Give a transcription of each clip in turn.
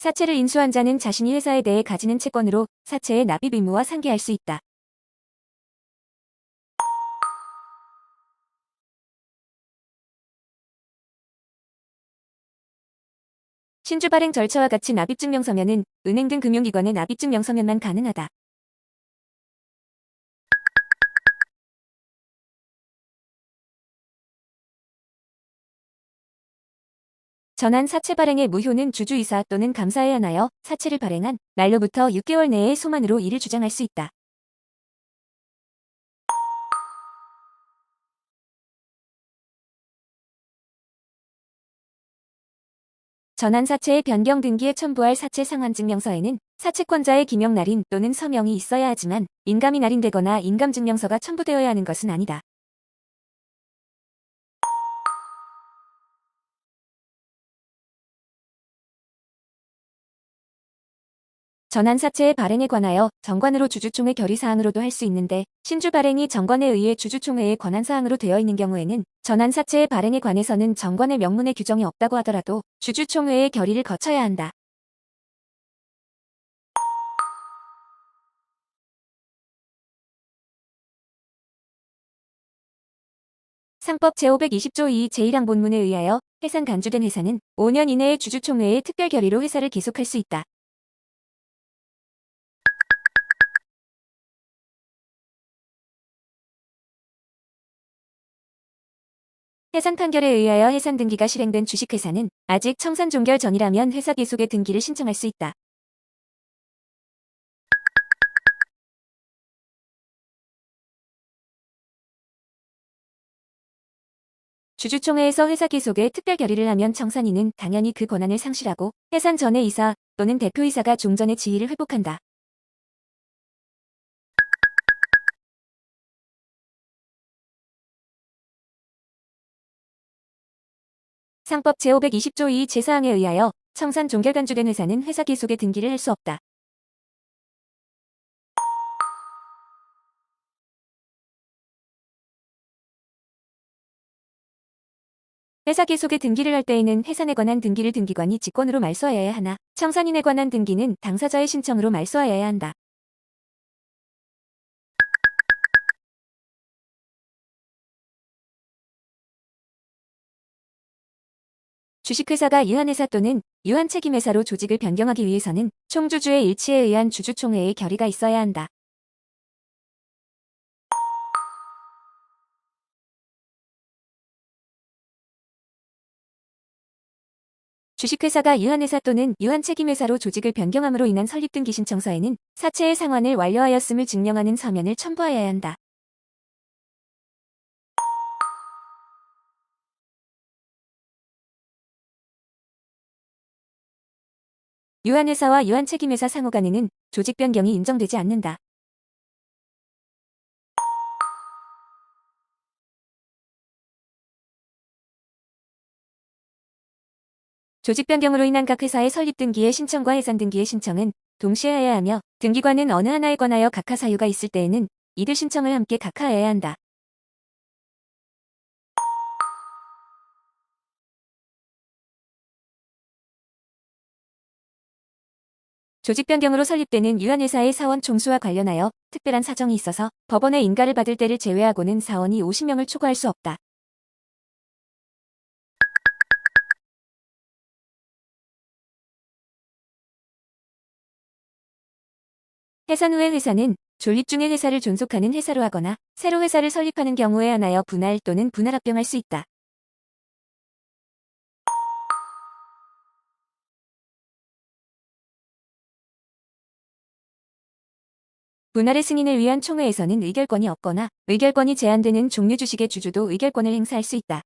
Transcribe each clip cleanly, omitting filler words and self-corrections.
사채를 인수한 자는 자신이 회사에 대해 가지는 채권으로 사채의 납입 의무와 상계할 수 있다. 신주 발행 절차와 같이 납입증명서면은 은행 등 금융기관의 납입증명서면만 가능하다. 전환 사채 발행의 무효는 주주이사 또는 감사에 한하여 사채를 발행한 날로부터 6개월 내에 소만으로 이를 주장할 수 있다. 전환사채의 변경 등기에 첨부할 사채 상환증명서에는 사채권자의 기명 날인 또는 서명이 있어야 하지만 인감이 날인되거나 인감증명서가 첨부되어야 하는 것은 아니다. 전환사채의 발행에 관하여 정관으로 주주총회 결의사항으로도 할 수 있는데 신주 발행이 정관에 의해 주주총회의 권한사항으로 되어 있는 경우에는 전환사채의 발행에 관해서는 정관의 명문에 규정이 없다고 하더라도 주주총회의 결의를 거쳐야 한다. 상법 제520조 2 제1항 본문에 의하여 해산 간주된 회사는 5년 이내에 주주총회의 특별 결의로 회사를 계속할 수 있다. 해산 판결에 의하여 해산 등기가 실행된 주식회사는 아직 청산 종결 전이라면 회사 계속의 등기를 신청할 수 있다. 주주총회에서 회사 계속의 특별 결의를 하면 청산인은 당연히 그 권한을 상실하고 해산 전에 이사 또는 대표이사가 종전의 지위를 회복한다. 상법 제520조 2 제4항에 의하여 청산 종결 간주된 회사는 회사 계속의 등기를 할 수 없다. 회사 계속의 등기를 할 때에는 해산에 관한 등기를 등기관이 직권으로 말소하여야 하나 청산인에 관한 등기는 당사자의 신청으로 말소하여야 한다. 주식회사가 유한회사 또는 유한책임회사로 조직을 변경하기 위해서는 총주주의 일치에 의한 주주총회의 결의가 있어야 한다. 주식회사가 유한회사 또는 유한책임회사로 조직을 변경함으로 인한 설립등기 신청서에는 사채의 상환을 완료하였음을 증명하는 서면을 첨부하여야 한다. 유한회사와 유한책임회사 상호 간에는 조직 변경이 인정되지 않는다. 조직 변경으로 인한 각 회사의 설립 등기의 신청과 해산 등기의 신청은 동시에 해야 하며 등기관은 어느 하나에 관하여 각하 사유가 있을 때에는 이들 신청을 함께 각하해야 한다. 조직 변경으로 설립되는 유한회사의 사원 총수와 관련하여 특별한 사정이 있어서 법원의 인가를 받을 때를 제외하고는 사원이 50명을 초과할 수 없다. 해산 후에 회사는 존립 중에 회사를 존속하는 회사로 하거나 새로 회사를 설립하는 경우에 한하여 분할 또는 분할합병할 수 있다. 분할의 승인을 위한 총회에서는 의결권이 없거나 의결권이 제한되는 종류 주식의 주주도 의결권을 행사할 수 있다.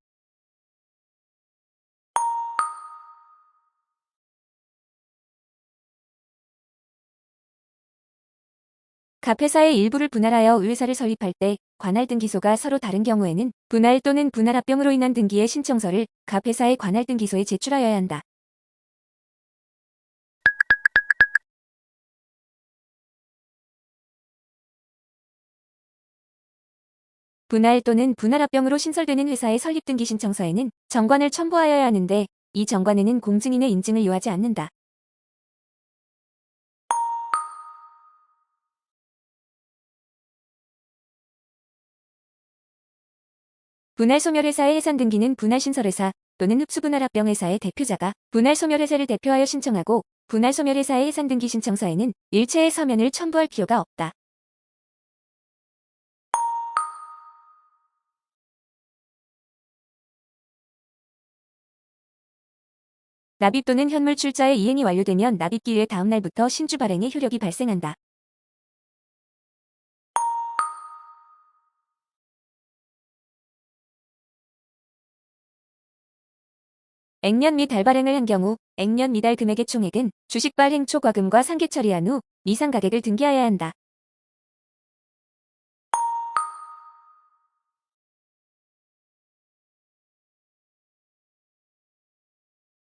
갑 회사의 일부를 분할하여 의회사를 설립할 때 관할 등기소가 서로 다른 경우에는 분할 또는 분할 합병으로 인한 등기의 신청서를 갑 회사의 관할 등기소에 제출하여야 한다. 분할 또는 분할 합병으로 신설되는 회사의 설립 등기 신청서에는 정관을 첨부하여야 하는데 이 정관에는 공증인의 인증을 요하지 않는다. 분할소멸회사의 해산등기는 분할신설회사 또는 흡수분할합병회사의 대표자가 분할소멸회사를 대표하여 신청하고 분할소멸회사의 해산등기 신청서에는 일체의 서면을 첨부할 필요가 없다. 납입 또는 현물 출자의 이행이 완료되면 납입기일의 다음 날부터 신주 발행의 효력이 발생한다. 액면 및 달발행을 한 경우 액면 미달 금액의 총액은 주식 발행 초 과금과 상계 처리한 후 미상 가격을 등기하여야 한다.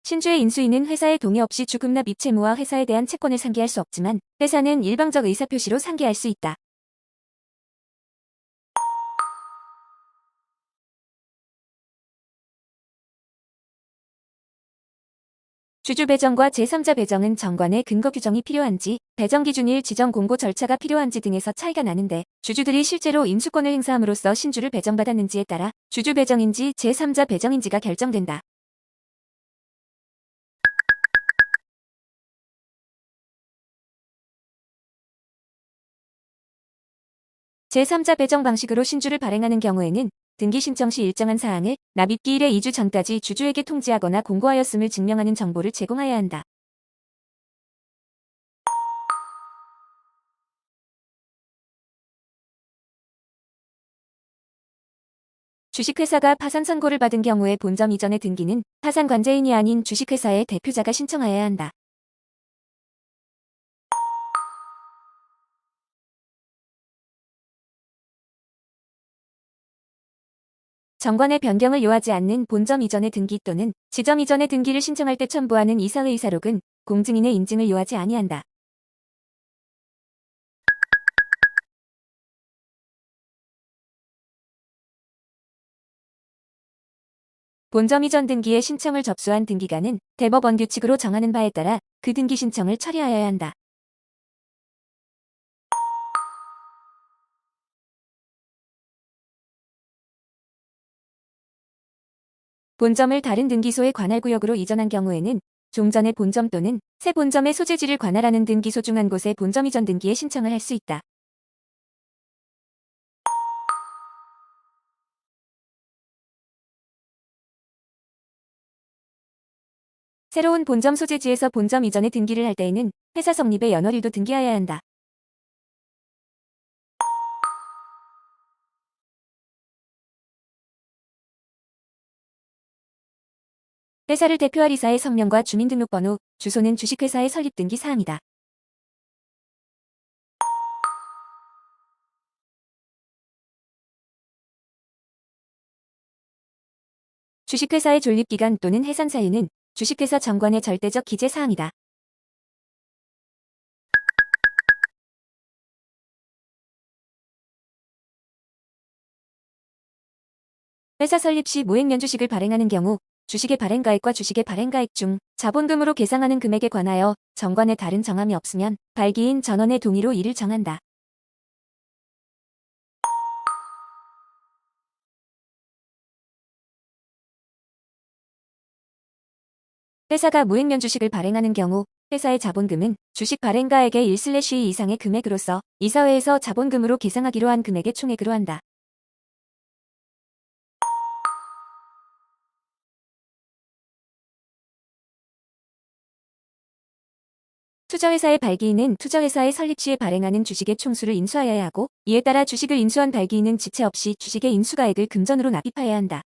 신주의 인수인은 회사의 동의 없이 주급납 입채무와 회사에 대한 채권을 상기할 수 없지만 회사는 일방적 의사표시로 상기할 수 있다. 주주 배정과 제3자 배정은 정관의 근거 규정이 필요한지, 배정 기준일 지정 공고 절차가 필요한지 등에서 차이가 나는데 주주들이 실제로 인수권을 행사함으로써 신주를 배정받았는지에 따라 주주 배정인지 제3자 배정인지가 결정된다. 제3자 배정 방식으로 신주를 발행하는 경우에는 등기 신청 시 일정한 사항을 납입기일의 2주 전까지 주주에게 통지하거나 공고하였음을 증명하는 정보를 제공해야 한다. 주식회사가 파산 선고를 받은 경우에 본점 이전의 등기는 파산 관제인이 아닌 주식회사의 대표자가 신청하여야 한다. 정관의 변경을 요하지 않는 본점 이전의 등기 또는 지점 이전의 등기를 신청할 때 첨부하는 이사의 이사록은 공증인의 인증을 요하지 아니한다. 본점 이전 등기의 신청을 접수한 등기관은 대법원 규칙으로 정하는 바에 따라 그 등기 신청을 처리하여야 한다. 본점을 다른 등기소의 관할구역으로 이전한 경우에는 종전의 본점 또는 새 본점의 소재지를 관할하는 등기소 중 한 곳에 본점 이전 등기에 신청을 할 수 있다. 새로운 본점 소재지에서 본점 이전의 등기를 할 때에는 회사 성립의 연월일도 등기하여야 한다. 회사를 대표할 이사의 성명과 주민등록번호, 주소는 주식회사의 설립 등기 사항이다. 주식회사의 존립기간 또는 해산 사유는 주식회사 정관의 절대적 기재 사항이다. 회사 설립 시 무액면 주식을 발행하는 경우 주식의 발행가액과 주식의 발행가액 중 자본금으로 계상하는 금액에 관하여 정관에 다른 정함이 없으면 발기인 전원의 동의로 이를 정한다. 회사가 무액면 주식을 발행하는 경우 회사의 자본금은 주식 발행가액의 1/2 이상의 금액으로서 이사회에서 자본금으로 계상하기로 한 금액의 총액으로 한다. 투자회사의 발기인은 투자회사의 설립 시에 발행하는 주식의 총수를 인수하여야 하고 이에 따라 주식을 인수한 발기인은 지체 없이 주식의 인수가액을 금전으로 납입하여야 한다.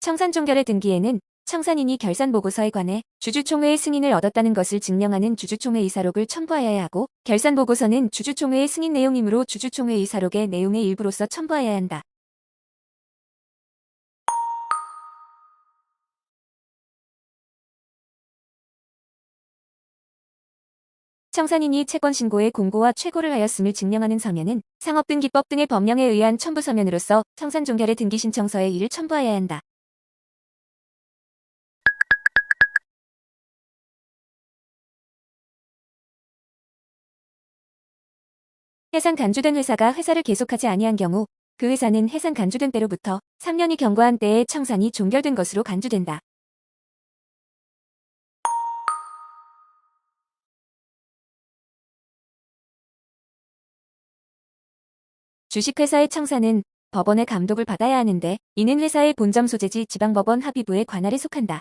청산종결의 등기에는 청산인이 결산보고서에 관해 주주총회의 승인을 얻었다는 것을 증명하는 주주총회 의사록을 첨부하여야 하고 결산보고서는 주주총회의 승인 내용이므로 주주총회 의사록의 내용의 일부로서 첨부하여야 한다. 청산인이 채권신고의 공고와 최고를 하였음을 증명하는 서면은 상업등기법 등의 법령에 의한 첨부서면으로서 청산종결의 등기신청서에 이를 첨부하여야 한다. 해상 간주된 회사가 회사를 계속하지 아니한 경우 그 회사는 해상 간주된 때로부터 3년이 경과한 때에 청산이 종결된 것으로 간주된다. 주식회사의 청산은 법원의 감독을 받아야 하는데 이는 회사의 본점 소재지 지방법원 합의부의 관할에 속한다.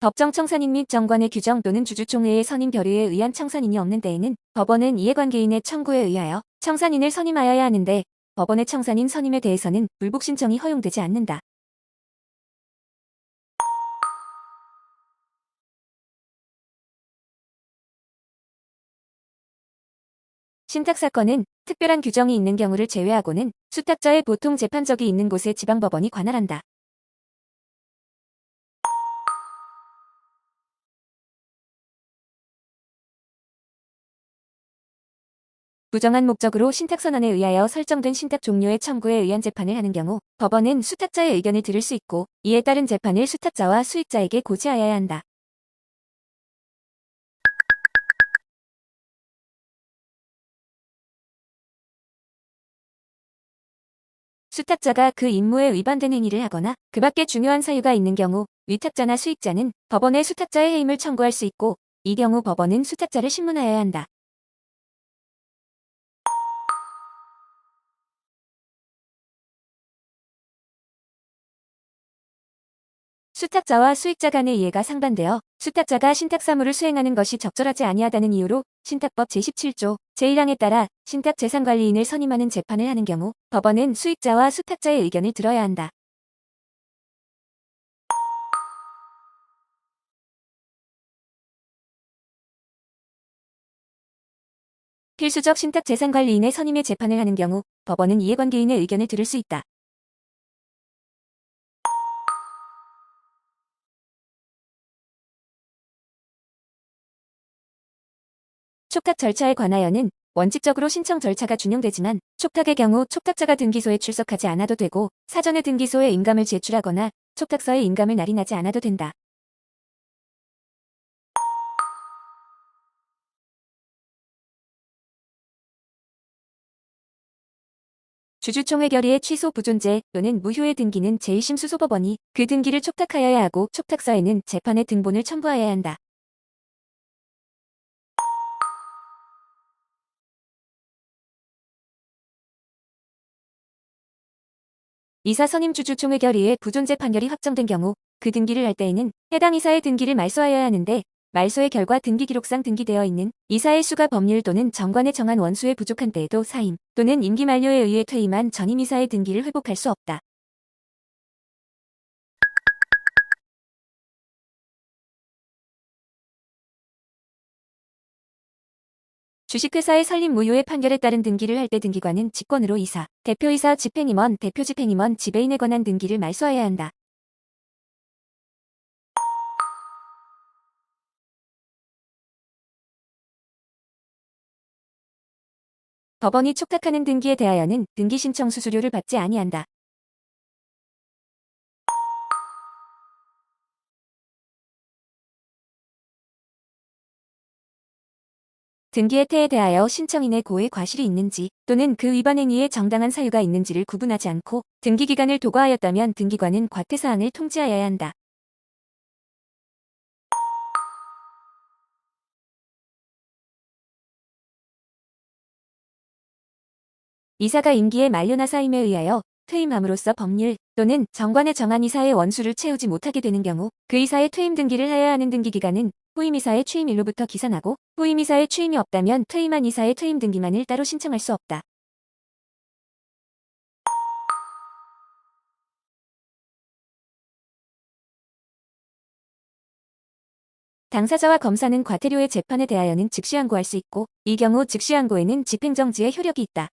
법정 청산인 및 정관의 규정 또는 주주총회의 선임 결의에 의한 청산인이 없는 때에는 법원은 이해관계인의 청구에 의하여 청산인을 선임하여야 하는데 법원의 청산인 선임에 대해서는 불복 신청이 허용되지 않는다. 신탁사건은 특별한 규정이 있는 경우를 제외하고는 수탁자의 보통 재판적이 있는 곳에 지방법원이 관할한다. 부정한 목적으로 신탁선언에 의하여 설정된 신탁 종료의 청구에 의한 재판을 하는 경우 법원은 수탁자의 의견을 들을 수 있고 이에 따른 재판을 수탁자와 수익자에게 고지하여야 한다. 수탁자가 그 임무에 위반된 행위를 하거나 그 밖에 중요한 사유가 있는 경우 위탁자나 수익자는 법원에 수탁자의 해임을 청구할 수 있고 이 경우 법원은 수탁자를 신문하여야 한다. 수탁자와 수익자 간의 이해가 상반되어 수탁자가 신탁사무를 수행하는 것이 적절하지 아니하다는 이유로 신탁법 제17조 제1항에 따라 신탁재산관리인을 선임하는 재판을 하는 경우 법원은 수익자와 수탁자의 의견을 들어야 한다. 필수적 신탁재산관리인의 선임의 재판을 하는 경우 법원은 이해관계인의 의견을 들을 수 있다. 촉탁 절차에 관하여는 원칙적으로 신청 절차가 준용되지만 촉탁의 경우 촉탁자가 등기소에 출석하지 않아도 되고 사전에 등기소에 인감을 제출하거나 촉탁서에 인감을 날인하지 않아도 된다. 주주총회 결의의 취소 부존재 또는 무효의 등기는 제1심 수소법원이 그 등기를 촉탁하여야 하고 촉탁서에는 재판의 등본을 첨부하여야 한다. 이사 선임 주주총회 결의의 부존재 판결이 확정된 경우 그 등기를 할 때에는 해당 이사의 등기를 말소하여야 하는데 말소의 결과 등기기록상 등기되어 있는 이사의 수가 법률 또는 정관에 정한 원수에 부족한 때에도 사임 또는 임기 만료에 의해 퇴임한 전임 이사의 등기를 회복할 수 없다. 주식회사의 설립 무효의 판결에 따른 등기를 할 때 등기관은 직권으로 이사, 대표이사 집행임원, 대표집행임원, 지배인에 관한 등기를 말소하여야 한다. 법원이 촉탁하는 등기에 대하여는 등기 신청 수수료를 받지 아니한다. 등기 혜택에 대하여 신청인의 고의 과실이 있는지 또는 그 위반 행위에 정당한 사유가 있는지를 구분하지 않고 등기 기간을 도과하였다면 등기관은 과태사항을 통지하여야 한다. 이사가 임기의 만료나 사임에 의하여 퇴임함으로써 법률 또는 정관에 정한 이사의 원수를 채우지 못하게 되는 경우 그 이사의 퇴임 등기를 하여야 하는 등기기간은 후임이사의 취임일로부터 기산하고 후임이사의 취임이 없다면 퇴임한 이사의 퇴임 등기만을 따로 신청할 수 없다. 당사자와 검사는 과태료의 재판에 대하여는 즉시 항고할 수 있고 이 경우 즉시 항고에는 집행정지의 효력이 있다.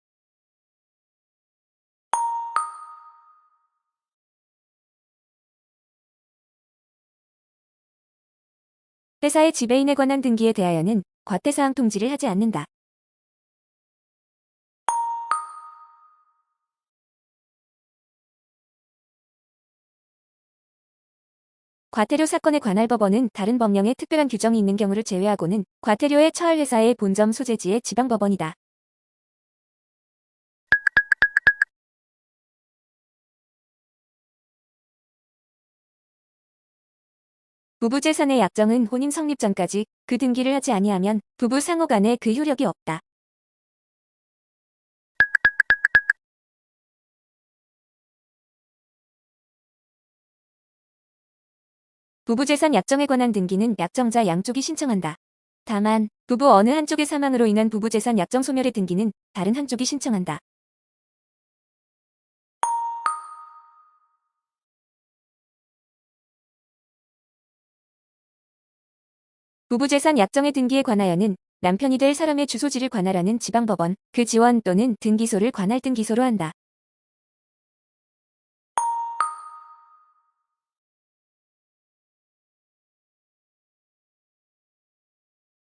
회사의 지배인에 관한 등기에 대하여는 과태사항 통지를 하지 않는다. 과태료 사건에 관할 법원은 다른 법령에 특별한 규정이 있는 경우를 제외하고는 과태료에 처할 회사의 본점 소재지의 지방법원이다. 부부재산의 약정은 혼인 성립 전까지 그 등기를 하지 아니하면 부부 상호 간에 그 효력이 없다. 부부재산 약정에 관한 등기는 약정자 양쪽이 신청한다. 다만 부부 어느 한쪽의 사망으로 인한 부부재산 약정 소멸의 등기는 다른 한쪽이 신청한다. 부부재산 약정의 등기에 관하여는 남편이 될 사람의 주소지를 관할하는 지방법원, 그 지원 또는 등기소를 관할 등기소로 한다.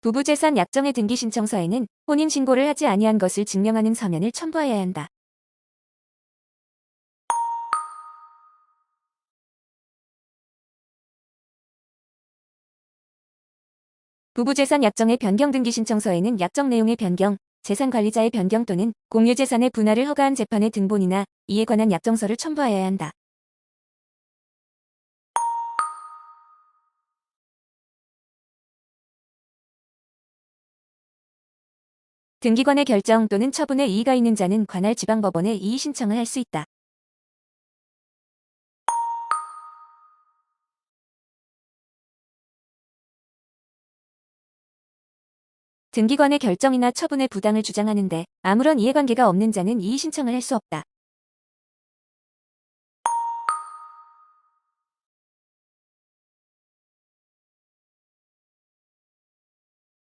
부부재산 약정의 등기 신청서에는 혼인신고를 하지 아니한 것을 증명하는 서면을 첨부하여야 한다. 부부재산 약정의 변경 등기 신청서에는 약정 내용의 변경, 재산관리자의 변경 또는 공유재산의 분할을 허가한 재판의 등본이나 이에 관한 약정서를 첨부하여야 한다. 등기관의 결정 또는 처분에 이의가 있는 자는 관할 지방법원에 이의 신청을 할 수 있다. 등기관의 결정이나 처분의 부당을 주장하는데 아무런 이해관계가 없는 자는 이의 신청을 할 수 없다.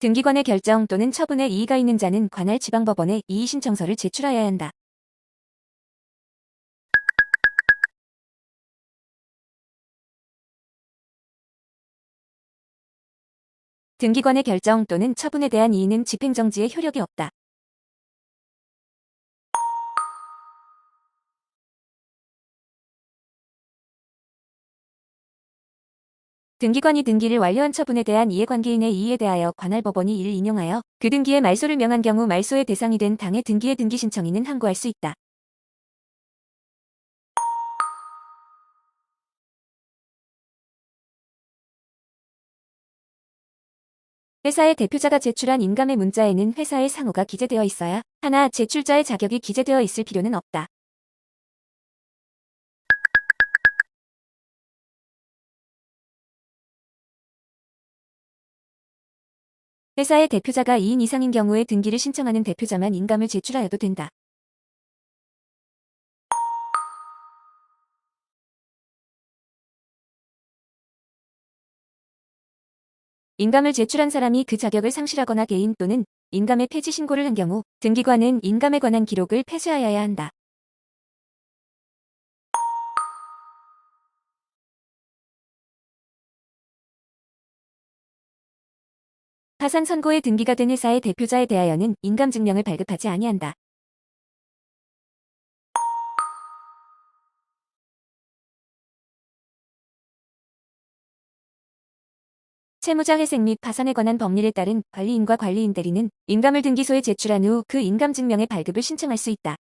등기관의 결정 또는 처분에 이의가 있는 자는 관할 지방법원에 이의 신청서를 제출하여야 한다. 등기관의 결정 또는 처분에 대한 이의는 집행정지의 효력이 없다. 등기관이 등기를 완료한 처분에 대한 이해관계인의 이의에 대하여 관할 법원이 이를 인용하여 그 등기에 말소를 명한 경우 말소의 대상이 된 당의 등기의 등기 신청인은 항고할 수 있다. 회사의 대표자가 제출한 인감의 문자에는 회사의 상호가 기재되어 있어야 하나 제출자의 자격이 기재되어 있을 필요는 없다. 회사의 대표자가 2인 이상인 경우에 등기를 신청하는 대표자만 인감을 제출하여도 된다. 인감을 제출한 사람이 그 자격을 상실하거나 개인 또는 인감의 폐지 신고를 한 경우 등기관은 인감에 관한 기록을 폐쇄하여야 한다. 파산 선고에 등기가 된 회사의 대표자에 대하여는 인감증명을 발급하지 아니한다. 채무자 회생 및 파산에 관한 법률에 따른 관리인과 관리인 대리는 인감을 등기소에 제출한 후 그 인감증명의 발급을 신청할 수 있다.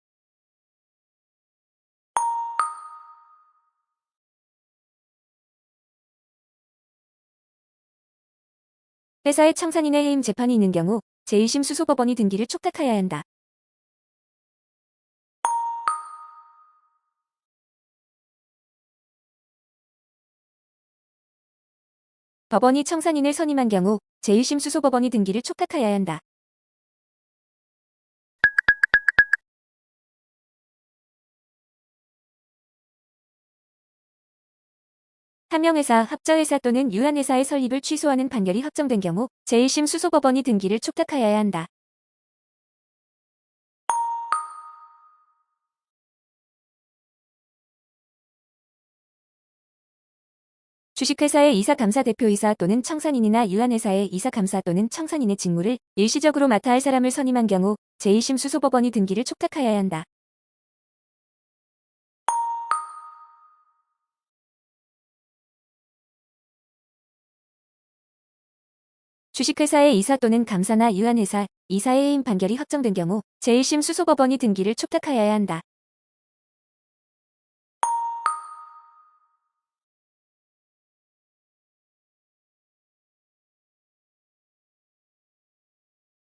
회사의 청산인의 해임 재판이 있는 경우 제1심 수소법원이 등기를 촉탁하여야 한다. 법원이 청산인을 선임한 경우 제1심 수소법원이 등기를 촉탁하여야 한다. 한명회사, 합자회사 또는 유한회사의 설립을 취소하는 판결이 확정된 경우 제1심 수소법원이 등기를 촉탁하여야 한다. 주식회사의 이사감사 대표이사 또는 청산인이나 유한회사의 이사감사 또는 청산인의 직무를 일시적으로 맡아 할 사람을 선임한 경우 제1심 수소법원이 등기를 촉탁하여야 한다. 주식회사의 이사 또는 감사나 유한회사, 이사의 해임 판결이 확정된 경우 제1심 수소법원이 등기를 촉탁하여야 한다.